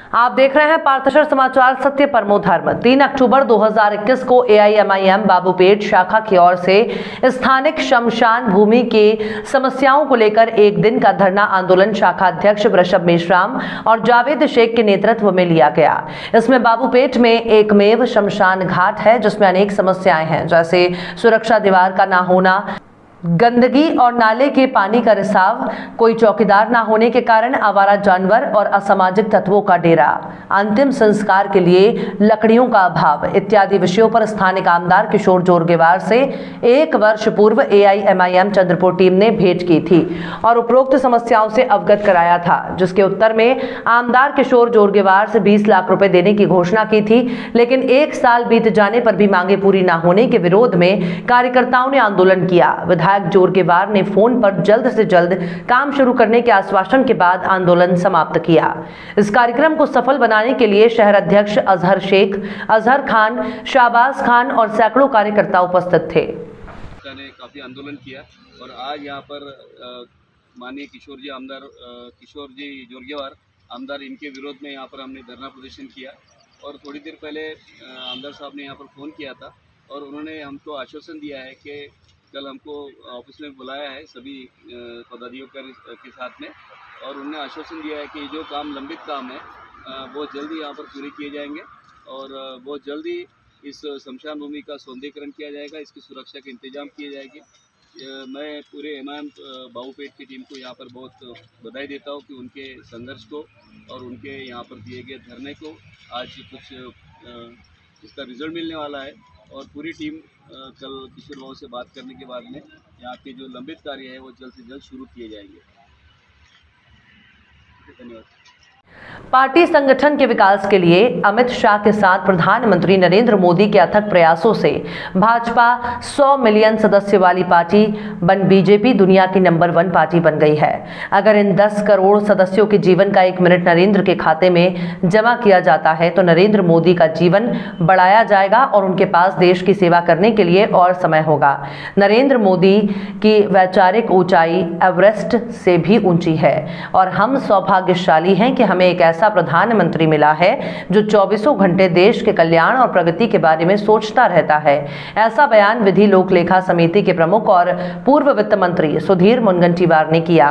आप देख रहे हैं पार्थशर समाचार, सत्य परमो धर्म। 3 अक्टूबर 2021 को AIMIM बाबूपेट शाखा की ओर से स्थानिक शमशान भूमि के समस्याओं को लेकर एक दिन का धरना आंदोलन शाखा अध्यक्ष वृषभ मेश्राम और जावेद शेख के नेतृत्व में लिया गया। इसमें बाबूपेट में एकमेव शमशान घाट है जिसमें अनेक समस्याएं हैं, जैसे सुरक्षा दीवार का ना होना, गंदगी और नाले के पानी का रिसाव, कोई चौकीदार ना होने के कारण आवारा जानवर और असामाजिक तत्वों का डेरा, अंतिम संस्कार के लिए लकड़ियों का अभाव इत्यादि विषयों पर स्थानिक आमदार किशोर जोरगेवार से 1 वर्ष पूर्व AIMIM चंद्रपुर टीम ने भेंट की थी और उपरोक्त समस्याओं से अवगत कराया था, जिसके उत्तर में आमदार किशोर जोरगेवार से 20 लाख रुपए देने की घोषणा की थी। लेकिन 1 साल बीत जाने पर भी मांगे पूरी न होने के विरोध में कार्यकर्ताओं ने आंदोलन किया। विधायक जोरगेवार ने फोन पर जल्द से जल्द काम शुरू करने के आश्वासन के बाद आंदोलन समाप्त किया। इस कार्यक्रम को सफल बनाने के लिए शहर अध्यक्ष अजहर शेख, अजहर खान, शाहबाज खान और सैकड़ों कार्यकर्ता उपस्थित थे। ने काफी आंदोलन किया और आज यहाँ पर माननीय किशोर जी आमदार किशोर जी जोरगेवार आमदार, इनके विरोध में यहाँ पर हमने धरना प्रदर्शन किया। और थोड़ी देर पहले आमदार साहब ने यहाँ पर फ़ोन किया था और उन्होंने हमको आश्वासन दिया है कि कल हमको ऑफिस में बुलाया है सभी पदाधिकारियों के साथ में, और उन्होंने आश्वासन दिया है कि जो काम लंबित काम है वो जल्दी यहाँ पर पूरे किए जाएंगे और बहुत जल्दी इस शमशान भूमि का सौंदर्यीकरण किया जाएगा, इसकी सुरक्षा के इंतजाम किए जाएंगे। मैं पूरे MIM बाबूपेट की टीम को यहाँ पर बहुत बधाई देता हूँ कि उनके संघर्ष को और उनके यहाँ पर दिए गए धरने को आज कुछ इसका रिजल्ट मिलने वाला है। और पूरी टीम कल किशोर बाबू से बात करने के बाद में यहाँ के जो लंबित कार्य है वो जल्द से जल्द शुरू किए जाएंगे। धन्यवाद। पार्टी संगठन के विकास के लिए अमित शाह के साथ प्रधानमंत्री नरेंद्र मोदी के अथक प्रयासों से भाजपा 100 मिलियन सदस्य वाली पार्टी बन BJP दुनिया की नंबर 1 पार्टी बन गई है। अगर इन 10 करोड़ सदस्यों के जीवन का 1 मिनट नरेंद्र के खाते में जमा किया जाता है तो नरेंद्र मोदी का जीवन बढ़ाया जाएगा और उनके पास देश की सेवा करने के लिए और समय होगा। नरेंद्र मोदी की वैचारिक ऊंचाई एवरेस्ट से भी ऊंची है और हम सौभाग्यशाली हैं कि हमें एक ऐसा प्रधानमंत्री मिला है जो 24 घंटे देश के कल्याण और प्रगति के बारे में सोचता रहता है। ऐसा बयान विधि लोक लेखा समिति के प्रमुख और पूर्व वित्त मंत्री सुधीर मुनगंटीवार ने किया।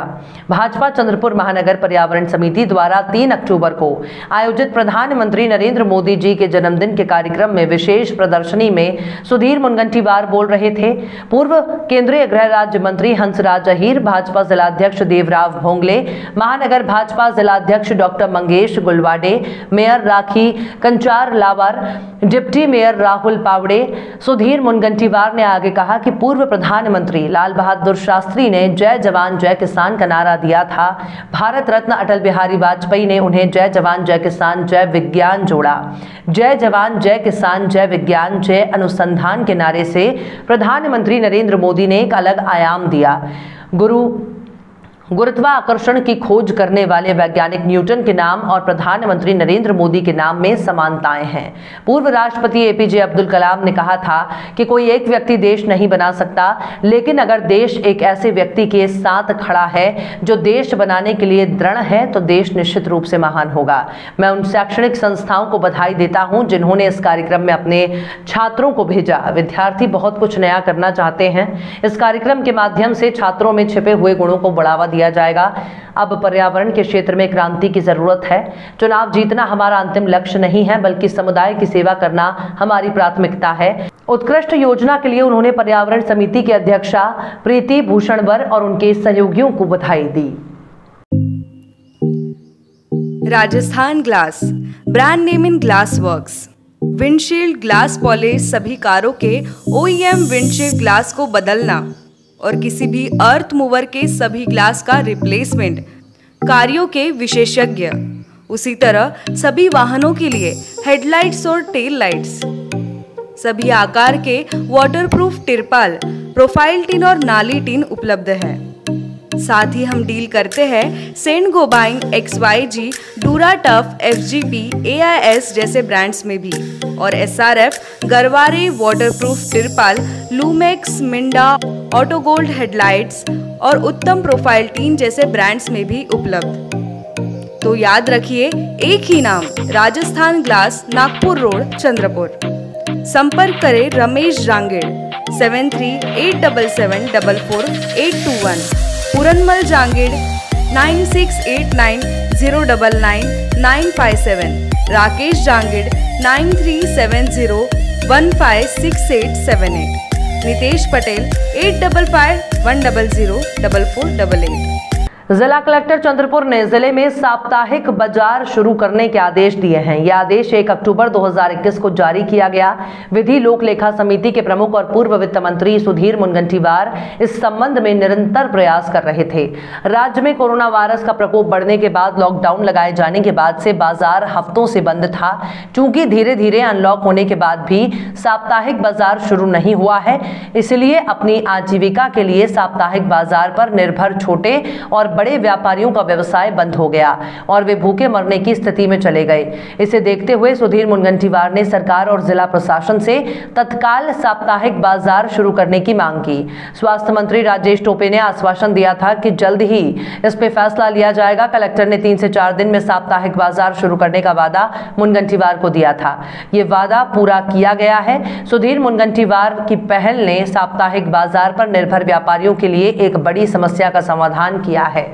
भाजपा चंद्रपुर महानगर पर्यावरण समिति द्वारा 3 अक्टूबर को आयोजित प्रधानमंत्री नरेंद्र मोदी जी के जन्मदिन के कार्यक्रम में विशेष प्रदर्शनी में सुधीर मुनगंटीवार बोल रहे थे। पूर्व केंद्रीय गृह राज्य मंत्री हंसराज अहीर, भाजपा जिलाध्यक्ष देवराव भोंगले, महानगर भाजपा जिलाध्यक्ष डॉक्टर मंगेश गुलवाडे, मेयर राखी कंचार लावर, डिप्टी मेयर राहुल पावड़े। सुधीर मुनगंटीवार ने आगे कहा कि पूर्व प्रधानमंत्री लाल बहादुर शास्त्री ने जय जवान जय किसान का नारा दिया था। भारत रत्न अटल बिहारी वाजपेयी ने उन्हें जय जवान जय किसान जय विज्ञान जोड़ा। जय जवान जय किसान जय विज्ञान जय अनुसंधान के नारे से प्रधानमंत्री नरेंद्र मोदी ने एक अलग आयाम दिया। गुरुत्वाकर्षण की खोज करने वाले वैज्ञानिक न्यूटन के नाम और प्रधानमंत्री नरेंद्र मोदी के नाम में समानताएं हैं। पूर्व राष्ट्रपति APJ अब्दुल कलाम ने कहा था कि कोई एक व्यक्ति देश नहीं बना सकता, लेकिन अगर देश एक ऐसे व्यक्ति के साथ खड़ा है जो देश बनाने के लिए दृढ़ है तो देश निश्चित रूप से महान होगा। मैं उन शैक्षणिक संस्थाओं को बधाई देता हूं जिन्होंने इस कार्यक्रम में अपने छात्रों को भेजा। विद्यार्थी बहुत कुछ नया करना चाहते हैं। इस कार्यक्रम के माध्यम से छात्रों में छिपे हुए गुणों को बढ़ावा दिया जाएगा। अब पर्यावरण के क्षेत्र में क्रांति की जरूरत है। चुनाव जीतना हमारा अंतिम लक्ष्य नहीं है, बल्कि समुदाय की सेवा करना हमारी प्राथमिकता है। उत्कृष्ट योजना के लिए उन्होंने पर्यावरण समिति की अध्यक्षा प्रीति भूषणवर और उनके सहयोगियों को बधाई दी। Rajasthan glass, brand name in glass works. Windshield glass polish सभी कारों के OEM विंडशील्ड ग्लास को बदलना और किसी भी अर्थ मूवर के सभी ग्लास का रिप्लेसमेंट कार्यों के विशेषज्ञ। उसी तरह सभी वाहनों के लिए हेडलाइट्स और टेल लाइट्स, सभी आकार के वाटरप्रूफ तिरपाल, प्रोफाइल टिन और नाली टिन उपलब्ध है। साथ ही हम डील करते हैं Saint Gobain, XYG, Dura tough, FGP, AIS जैसे ब्रांड्स में भी और SRF, गरवारे वाटरप्रूफ तिरपाल, Lumax, Minda, auto gold headlights और उत्तम प्रोफाइल टीन जैसे ब्रांड्स में भी उपलब्ध। तो याद रखिए एक ही नाम, राजस्थान ग्लास, नागपुर रोड, चंद्रपुर। संपर्क करें रमेश जांगेड़ 7387744821, पूरनमल जांगेड़ 9689099957, राकेश जांगेड़ 9370156878, नितेश पटेल 8551004488। जिला कलेक्टर चंद्रपुर ने जिले में साप्ताहिक बाजार शुरू करने के आदेश दिए हैं। यह आदेश 1 अक्टूबर 2021 को जारी किया गया। विधि लोक लेखा समिति के प्रमुख और पूर्व वित्त मंत्री सुधीर मुनगंटीवार इस संबंध में निरंतर प्रयास कर रहे थे। राज्य में कोरोना वायरस का प्रकोप बढ़ने के बाद लॉकडाउन लगाए जाने के बाद से बाजार हफ्तों से बंद था। चूंकि धीरे धीरे अनलॉक होने के बाद भी साप्ताहिक बाजार शुरू नहीं हुआ है, इसलिए अपनी आजीविका के लिए साप्ताहिक बाजार पर निर्भर छोटे और बड़े व्यापारियों का व्यवसाय बंद हो गया और वे भूखे मरने की स्थिति में चले गए। इसे देखते हुए सुधीर मुनगंटीवार ने सरकार और जिला प्रशासन से तत्काल साप्ताहिक बाजार शुरू करने की मांग की। स्वास्थ्य मंत्री राजेश टोपे ने आश्वासन दिया था कि जल्द ही इस पे फैसला लिया जाएगा। कलेक्टर ने 3 से 4 दिन में साप्ताहिक बाजार शुरू करने का वादा मुनगंटीवार को दिया था। ये वादा पूरा किया गया है। सुधीर मुनगंटीवार की पहल ने साप्ताहिक बाजार पर निर्भर व्यापारियों के लिए एक बड़ी समस्या का समाधान किया है।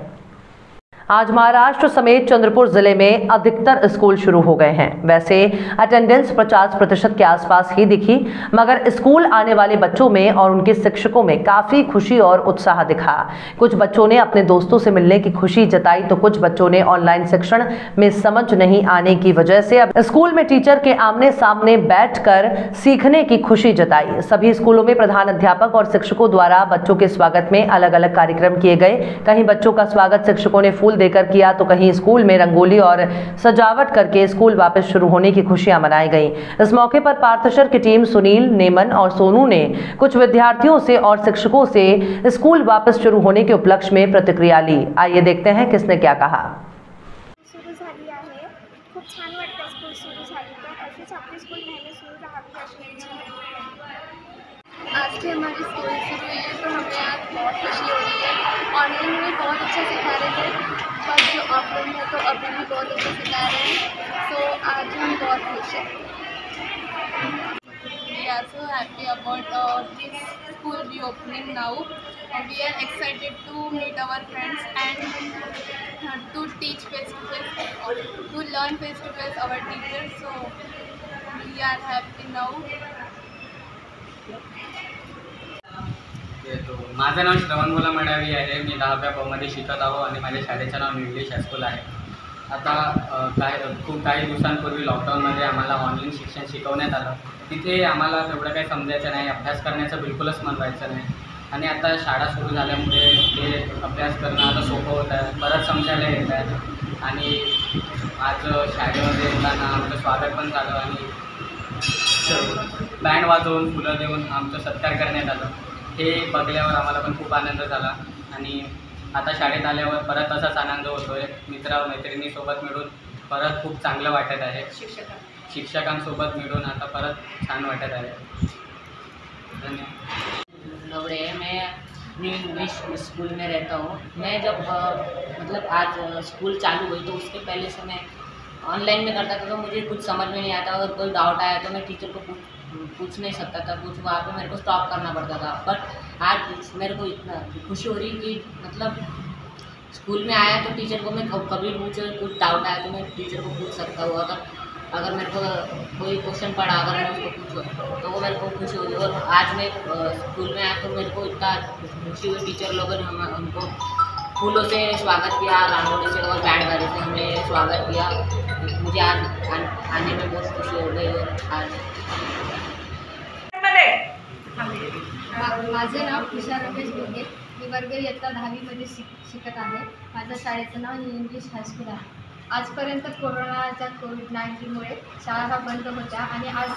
आज महाराष्ट्र समेत चंद्रपुर जिले में अधिकतर स्कूल शुरू हो गए हैं। वैसे अटेंडेंस 50% के आसपास ही दिखी, मगर स्कूल आने वाले बच्चों में और उनके शिक्षकों में काफी खुशी और उत्साह दिखा। कुछ बच्चों ने अपने दोस्तों से मिलने की खुशी जताई तो कुछ बच्चों ने ऑनलाइन शिक्षण में समझ नहीं आने की वजह से अब स्कूल में टीचर के आमने सामने बैठकर सीखने की खुशी जताई। सभी स्कूलों में प्रधान अध्यापक और शिक्षकों द्वारा बच्चों के स्वागत में अलग अलग कार्यक्रम किए गए। कहीं बच्चों का स्वागत शिक्षकों ने फूल देकर किया तो कहीं स्कूल में रंगोली और सजावट करके स्कूल वापस शुरू होने की खुशियां मनाई गई। इस मौके पर पार्थशर की टीम सुनील, नेमन और सोनू ने कुछ विद्यार्थियों से और शिक्षकों से स्कूल वापस शुरू होने के उपलक्ष्य में प्रतिक्रिया ली। आइए देखते हैं किसने क्या कहा। सुरू झाली आहे, खूप छान वाटतं स्कूल सुरू झाली तर अशीच आपली स्कूल नेहमी सुरू राहावी अशी इच्छा है। आज की हमारी स्कूल शुरू हुई है तो हमें आज बहुत खुशी हो रही है। ऑनलाइन में बहुत अच्छा सिखा रहे थे, पर जो ऑफलाइन है तो अभी भी बहुत अच्छा सिखा रहे हैं, तो आज हम बहुत खुश हैं। We are so happy about this school reopening now. We are excited to meet our friends and to teach face to face, to learn face to face our teachers. So we are happy now. तो माझं नाव श्रवण बोला मडावी आहे। मी 10व्या ब मध्ये शिकत आहो आणि माझ्या शाळेचं नाव इंग्लिश हायस्कूल आहे। आता काही दिवसांपूर्वी लॉकडाऊनमध्ये आम्हाला ऑनलाईन शिक्षण शिकवण्यात आलं। तिथे आम्हाला तेवढं काही समजायचं नाही, अभ्यास करण्याचं बिलकुलच मन व्हायचं नाही आणि आता शाळा सुरू झाल्यामुळे ते अभ्यास करणं आता सोपं होतं आहे, परत समजायला येत आहे। आणि आज शाळेमध्ये येताना आमचं स्वागत पण झालं आणि बँड वाजवून फुलं देऊन आमचं सत्कार करण्यात आलं। हे बघल्यावर आम्हाला पण खूप आनंद झाला आणि आता शाळेत आल्यावर परत असाच आनंद होतो आहे। मित्र-मैत्रिणींसोबत मिळून परत खूप चांगलं वाटत आहे। शिक्षकांसोबत मिळून आता परत छान वाटत आहे। धन्यवाद। मैं न्यू इंग्लिश स्कूल में रहता हूँ। मैं जब मतलब आज स्कूल चालू हुई तो उसके पहले से मैं ऑनलाइन में करता था, तो मुझे कुछ समझ में नहीं आता। अगर कोई डाउट आया तो मैं टीचर को पूछ नहीं सकता था, कुछ वहाँ पे मेरे को स्टॉप करना पड़ता था। बट आज मेरे को इतना खुशी हो रही कि मतलब स्कूल में आया तो टीचर को मैं कभी पूछ, कुछ डाउट आया तो मैं टीचर को पूछ सकता हूँ। अगर मेरे को कोई क्वेश्चन पड़ा, अगर मैं उसको पूछूँ तो वो मेरे को खुशी होगी। और आज मैं स्कूल में आया तो मेरे को इतना खुशी हुई। टीचर लोगों ने उनको फूलों से स्वागत किया, रंगोली से और बैंड बाजे से हमने स्वागत किया। मुझे आज आने में बहुत खुशी हो गई। और आज माझे नाव तुषार रमेश बोगे, मी वर्ग इयत्ता 10वीमध्ये शिकत आहे। माझ्या शाळेचं नाव इंग्लिश हायस्कूल आहे। आजपर्यंत कोरोनाच्या कोविड-19मुळे शाळा बंद होत्या आणि आज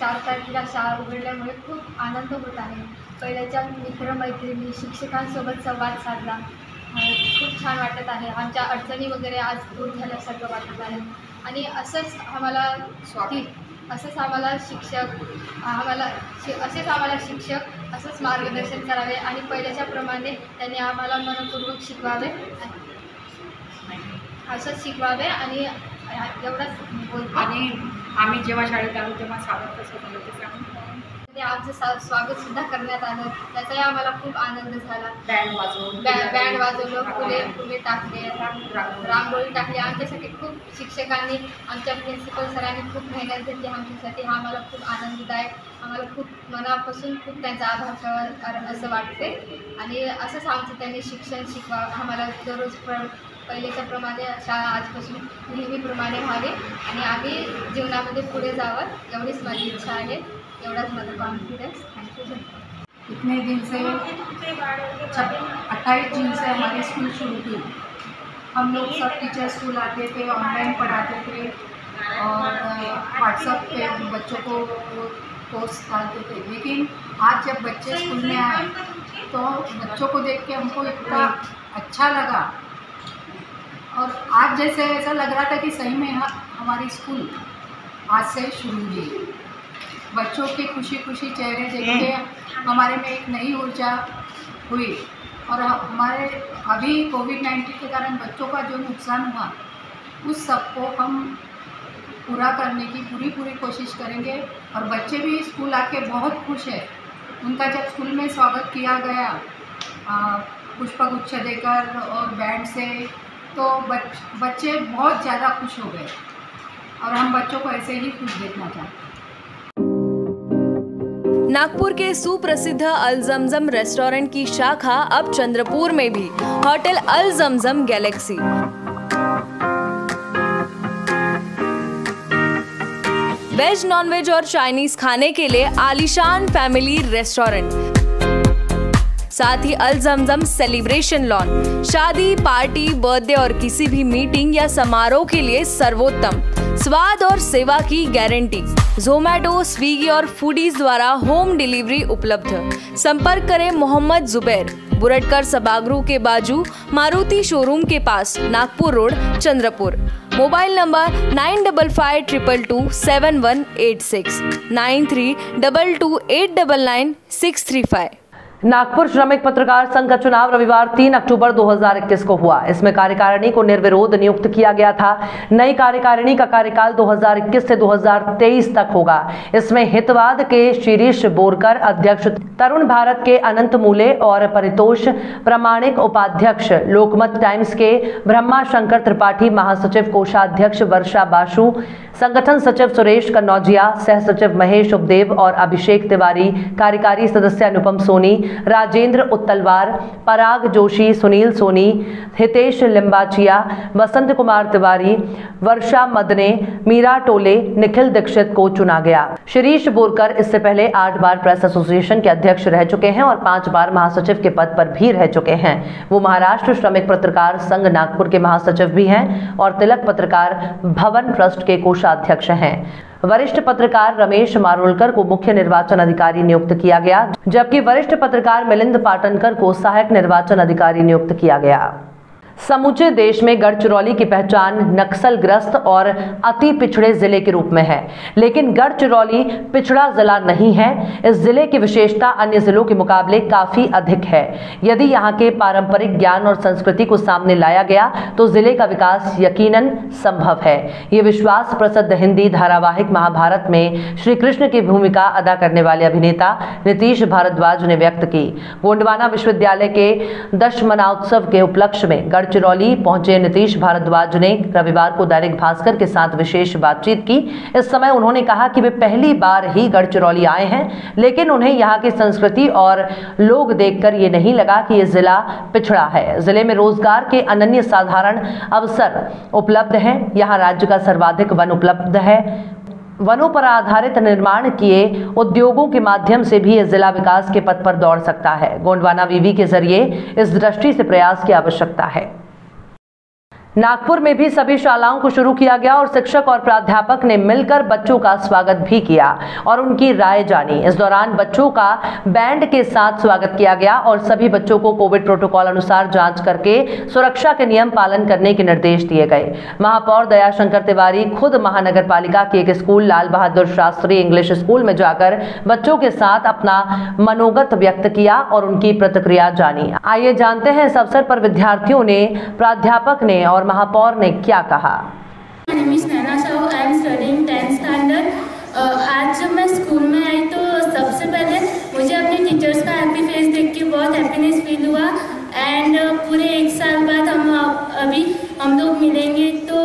4 तारखेला शाळा उघडल्यामुळे खूप आनंद होत आहे। पहिल्याच्या मित्रमैत्रिणी, शिक्षकांसोबत संवाद साधला, खूप छान वाटत आहे। आमच्या अडचणी वगैरे आज दूर झाल्यासारखं वाटत आहे आणि असेच आम्हाला शिक्षक असंच मार्गदर्शन करावे आणि पहिल्याच्या प्रमाणे त्यांनी आम्हाला मनपूर्वक शिकवावे। असंच शिकवावे आणि एवढंच बोलतो. आणि आम्ही जेव्हा शाळेत आलो तेव्हा स्वागत कसं झालं ते सांगून. आमचं स्वागत सुद्धा करण्यात आलं, त्याचाही आम्हाला खूप आनंद झाला. बँड वाजवलं, फुले टाकले, रांगोळी टाकली. आमच्यासाठी खूप शिक्षकांनी, आमच्या प्रिन्सिपल सरांनी खूप मेहनत घेतली आमच्यासाठी. हा आम्हाला खूप आनंददायक, आम्हाला खूप मनापासून खूप त्यांचा आभार असं वाटते. आणि असंच आमचं त्यांनी शिक्षण आम्हाला दररोज पहिलेच्या प्रमाणे शाळा आजपासून नेहमीप्रमाणे व्हावी आणि आम्ही जीवनामध्ये पुढे जावं, एवढीच माझी इच्छा आहे. एवढाच माझा कॉन्फिडेंस. Thank you. इतने दिन से 28 जून से हमारी स्कूल शुरू हुई. हम लोग सब टीचर स्कूल आते थे, ऑनलाइन पढ़ाते थे और व्हाट्सएप पे बच्चों को कोर्स डालते थे. लेकिन आज जब बच्चे स्कूल में आए तो बच्चों को देख के हमको इतना अच्छा लगा और आज जैसे ऐसा लग रहा था कि सही में हमारी स्कूल आज से शुरू हुई. बच्चों के खुशी खुशी चेहरे देख के हमारे में एक नई ऊर्जा हुई और हमारे अभी कोविड-19 के कारण बच्चों का जो नुकसान हुआ उस सब को हम पूरा करने की पूरी कोशिश करेंगे. और बच्चे भी स्कूल आके बहुत खुश है. उनका जब स्कूल में स्वागत किया गया पुष्पगुच्छ देकर और बैंड से, तो बच्चे बहुत ज़्यादा खुश हो गए और हम बच्चों को ऐसे ही खुश देखना चाहते हैं. नागपुर के सुप्रसिद्ध अल जमजम रेस्टोरेंट की शाखा अब चंद्रपुर में भी, होटल अल जमजम गैलेक्सी. वेज, नॉनवेज और चाइनीज खाने के लिए आलीशान फैमिली रेस्टोरेंट. साथ ही अल जमजम सेलिब्रेशन लॉन, शादी, पार्टी, बर्थडे और किसी भी मीटिंग या समारोह के लिए सर्वोत्तम स्वाद और सेवा की गारंटी. ज़ोमैटो, स्विगी और फूडीज द्वारा होम डिलीवरी उपलब्ध. संपर्क करें मोहम्मद जुबैर, बुरटकर सभागृह के बाजू, मारुति शोरूम के पास, Nagpur road, Chandrapur. Mobile number 9552227186 9322899635. Nagpur Shramik Patrakar संघ का चुनाव रविवार 3 अक्टूबर 2021 को हुआ. इसमें कार्यकारिणी को निर्विरोध नियुक्त किया गया था. नई कार्यकारिणी का कार्यकाल 2021 से 2023 तक होगा. इसमें हितवाद के शिरीष बोरकर अध्यक्ष, तरुण भारत के अनंत मूले और परितोष प्रामाणिक उपाध्यक्ष, लोकमत टाइम्स के ब्रह्मा शंकर त्रिपाठी महासचिव, कोषाध्यक्ष वर्षा बासु, संगठन सचिव सुरेश कन्नौजिया, सह सचिव महेश उपदेव और अभिषेक तिवारी, कार्यकारी सदस्य अनुपम सोनी, राजेंद्र उत्तलवार, पराग जोशी, सुनील सोनी, हितेश लिंबाचिया, वसंत कुमार तिवारी, वर्षा मदने, मीरा टोले, निखिल दीक्षित को चुना गया. शिरीष बोरकर इससे पहले 8 बार प्रेस एसोसिएशन के अध्यक्ष रह चुके हैं और 5 बार महासचिव के पद पर भी रह चुके हैं. वो महाराष्ट्र श्रमिक पत्रकार संघ नागपुर के महासचिव भी हैं और तिलक पत्रकार भवन ट्रस्ट के कोषाध्यक्ष हैं. वरिष्ठ पत्रकार रमेश मारोलकर को मुख्य निर्वाचन अधिकारी नियुक्त किया गया, जबकि वरिष्ठ पत्रकार मिलिंद पाटनकर को सहायक निर्वाचन अधिकारी नियुक्त किया गया. समूचे देश में गढ़चिरौली की पहचान नक्सलग्रस्त और अति पिछड़े जिले के रूप में है, लेकिन गढ़चिरौली पिछड़ा जिला नहीं है. इस जिले की विशेषता अन्य जिलों के मुकाबले काफी अधिक है. यदि यहाँ के पारंपरिक ज्ञान और संस्कृति को सामने लाया गया तो जिले का विकास यकीनन संभव है. ये विश्वास प्रसिद्ध हिंदी धारावाहिक महाभारत में श्री कृष्ण की भूमिका अदा करने वाले अभिनेता नीतीश भारद्वाज ने व्यक्त की. गोंडवाना विश्वविद्यालय के दशमनात्सव के उपलक्ष्य में गढ़चिरौली पहुंचे नीतीश भारद्वाज ने रविवार को दैनिक भास्कर के साथ विशेष बातचीत की. इस समय उन्होंने कहा कि वे पहली बार ही गढ़चिरौली आए हैं, लेकिन उन्हें यहाँ की संस्कृति और लोग देखकर ये नहीं लगा कि ये जिला पिछड़ा है. जिले में रोजगार के अनन्य साधारण अवसर उपलब्ध हैं. यहाँ राज्य का सर्वाधिक वन उपलब्ध है. वनों पर आधारित निर्माण किए उद्योगों के माध्यम से भी यह जिला विकास के पथ पर दौड़ सकता है. गोंडवाना वीवी के जरिए इस दृष्टि से प्रयास की आवश्यकता है. नागपुर में भी सभी शालाओं को शुरू किया गया और शिक्षक और प्राध्यापक ने मिलकर बच्चों का स्वागत भी किया और उनकी राय जानी. इस दौरान बच्चों का बैंड के साथ स्वागत किया गया और सभी बच्चों को कोविड प्रोटोकॉल अनुसार जांच करके सुरक्षा के नियम पालन करने के निर्देश दिए गए. महापौर दयाशंकर तिवारी खुद महानगर पालिका के एक school Lal Bahadur Shastri English school में जाकर बच्चों के साथ अपना मनोगत व्यक्त किया और उनकी प्रतिक्रिया जानी. आइए जानते हैं इस अवसर पर विद्यार्थियों ने, प्राध्यापक ने और और महापौर ने क्या कहा। My name is Naina Sahu. I am studying 10th standard. आज जब मैं स्कूल में आई तो सबसे पहले मुझे अपने टीचर्स का हैप्पी फेस देख के बहुत हैप्पीनेस फील हुआ। एंड पूरे 1 साल बाद हम लोग मिलेंगे तो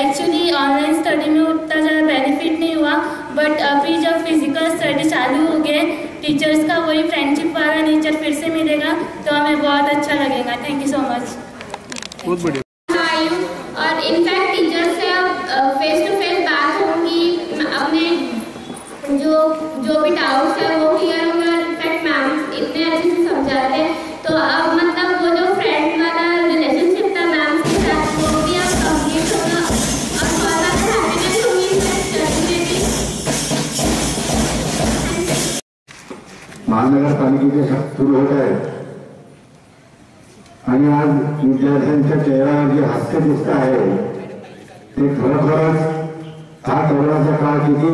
एक्चुअली ऑनलाइन स्टडी में उतना ज़्यादा बेनिफिट नहीं हुआ, बट अभी जब फिजिकल स्टडी चालू हो गए टीचर्स का वही फ्रेंडशिप वाला नेचर फिर से मिलेगा तो हमें बहुत अच्छा लगेगा। Thank you so much. बहुत बढ़िया। और इनफैक्ट टीचर से अब फेस टू फेस बात होंगी, अपने जो भी डाउट्स है वो क्लियर होंगे और इनफैक्ट मैम इतने अच्छे से समझाते हैं तो अब मतलब वो जो फ्रेंड वाला रिलेशनशिप था मैम के साथ वो भी अब कंप्लीट होगा और बहुत ज़्यादा हैप्पीनेस होगी महानगरपालिकेचे सुरू होत आहे आणि आज विद्यार्थ्यांच्या चेहऱ्यावर जे हास्य दिसत आहे ते खरोखरच हा कोरोनाचा काळ किती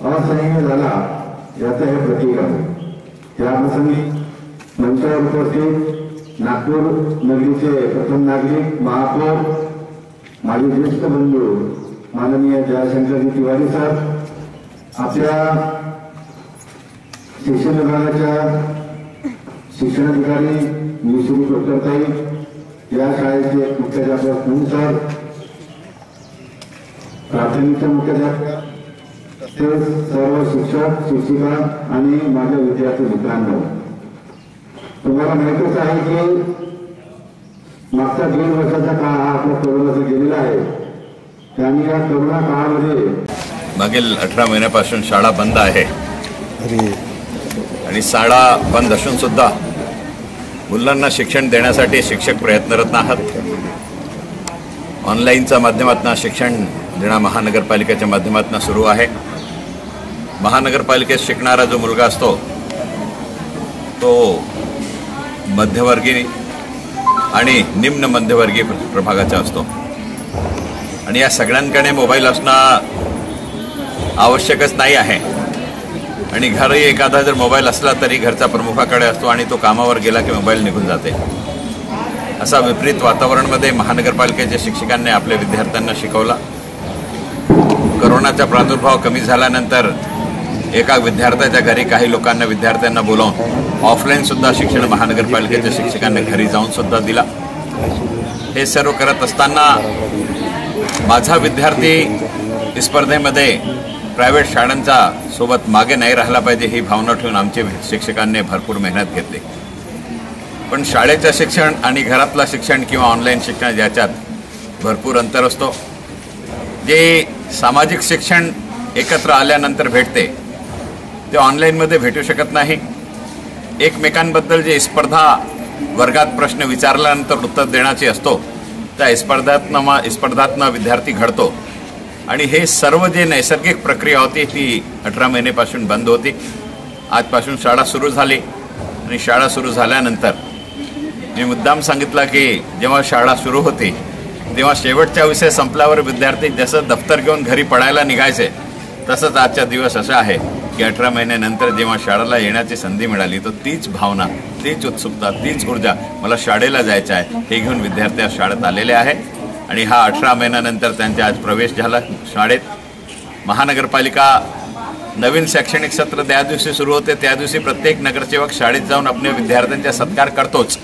असह्य झाला याचं हे प्रतीक आहे। त्या प्रसंगी मंचावर उपस्थित नागपूर नगरीचे प्रथम नागरिक महापौर माझे ज्येष्ठ बंधू माननीय जयशंकरजी तिवारी सर, आपल्या शिक्षण विभागाच्या शिक्षणाधिकारी श्री डॉक्टर ताई, या शाळेचे मुख्याध्यापक म्हणून सर, प्राथमिकच्या मुख्याध्यापक, सर्व शिक्षक शिक्षिका आणि माझ्या विद्यार्थी मित्रांनो, तुम्हाला माहितीच आहे की मागचा 1.5 वर्षाचा काळ हा आपल्या कोरोनाचा गेलेला आहे। त्याने या कोरोना काळामध्ये मागील 18 महिन्यापासून शाळा बंद आहे आणि शाळा बंद असून सुद्धा मुलांना शिक्षण देण्यासाठी शिक्षक प्रयत्नरत आहात। ऑनलाईनच्या माध्यमातून शिक्षण देणं महानगरपालिकेच्या माध्यमातून सुरू आहे। महानगरपालिकेत शिकणारा जो मुलगा असतो तो मध्यवर्गीय आणि निम्न मध्यवर्गीय प्रभागाचा असतो आणि या सगळ्यांकडे मोबाईल असणं आवश्यकच नाही आहे आणि घरी एखादा जर मोबाईल असला तरी घरचा प्रमुखाकडे असतो आणि तो कामावर गेला की मोबाईल निघून जाते। असा विपरीत वातावरणामध्ये महानगरपालिकेच्या शिक्षकांनी आपल्या विद्यार्थ्यांना शिकवला। कोरोनाचा प्रादुर्भाव कमी झाल्यानंतर एका विद्यार्थ्याच्या घरी काही लोकांना विद्यार्थ्यांना बोलावून ऑफलाईन सुद्धा शिक्षण महानगरपालिकेच्या शिक्षकांनी घरी जाऊन सुद्धा दिला। हे सर्व करत असताना माझा विद्यार्थी स्पर्धेमध्ये प्रायव्हेट शाळांचा सोबत मागे नाही राहिला पाहिजे ही भावना ठेवून आमचे शिक्षकांनी भरपूर मेहनत घेतली। पण शाळेचं शिक्षण आणि घरातलं शिक्षण किंवा ऑनलाईन शिक्षण याच्यात भरपूर अंतर असतो। जे सामाजिक शिक्षण एकत्र आल्यानंतर भेटते ते ऑनलाईनमध्ये भेटू शकत नाही। एकमेकांबद्दल जे स्पर्धा वर्गात प्रश्न विचारल्यानंतर उत्तर देण्याची असतो त्या स्पर्धात्मक विद्यार्थी घडतो आणि हे सर्व जे नैसर्गिक प्रक्रिया होती ती 18 महिन्यापासून बंद होती। आजपासून शाळा सुरू झाली आणि शाळा सुरू झाल्यानंतर मी मुद्दाम सांगितलं की जेव्हा शाळा सुरू होती तेव्हा शेवटचा विषय संपल्यावर विद्यार्थी जसं दप्तर घेऊन घरी पडायला निघायचे तसंच आजचा दिवस असा आहे की 18 महिन्यानंतर जेव्हा शाळेला येण्याची संधी मिळाली तर तीच भावना, तीच उत्सुकता, तीच ऊर्जा, मला शाळेला जायचं आहे हे घेऊन विद्यार्थी आज शाळेत आलेले आहे आणि हा 18 महिन्यानंतर त्यांचा आज प्रवेश झाला शाळेत। महानगरपालिका नवीन शैक्षणिक सत्र ज्या दिवशी सुरू होते त्या दिवशी प्रत्येक नगरसेवक शाळेत जाऊन आपल्या विद्यार्थ्यांचा सत्कार करतोच।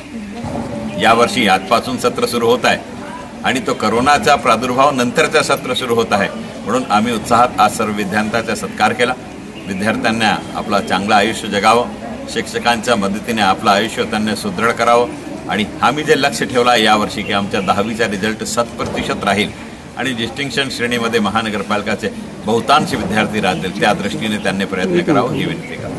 यावर्षी आजपासून सत्र सुरू होत आहे आणि तो कोरोनाचा प्रादुर्भाव नंतरचा सत्र सुरू होत आहे म्हणून आम्ही उत्साहात आज सर्व विद्यार्थ्यांचा सत्कार केला। विद्यार्थ्यांना आपलं चांगलं आयुष्य जगावं, शिक्षकांच्या मदतीने आपलं आयुष्य त्यांनी सुदृढ करावं आणि आम्ही जे लक्ष ठेवला यावर्षी की आमच्या 10वीचा रिझल्ट 100% राहील आणि डिस्टिंक्शन श्रेणीमध्ये महानगरपालिकाचे बहुतांश विद्यार्थी राहतील त्या दृष्टीने त्यांनी प्रयत्न करावा ही विनंती करतो।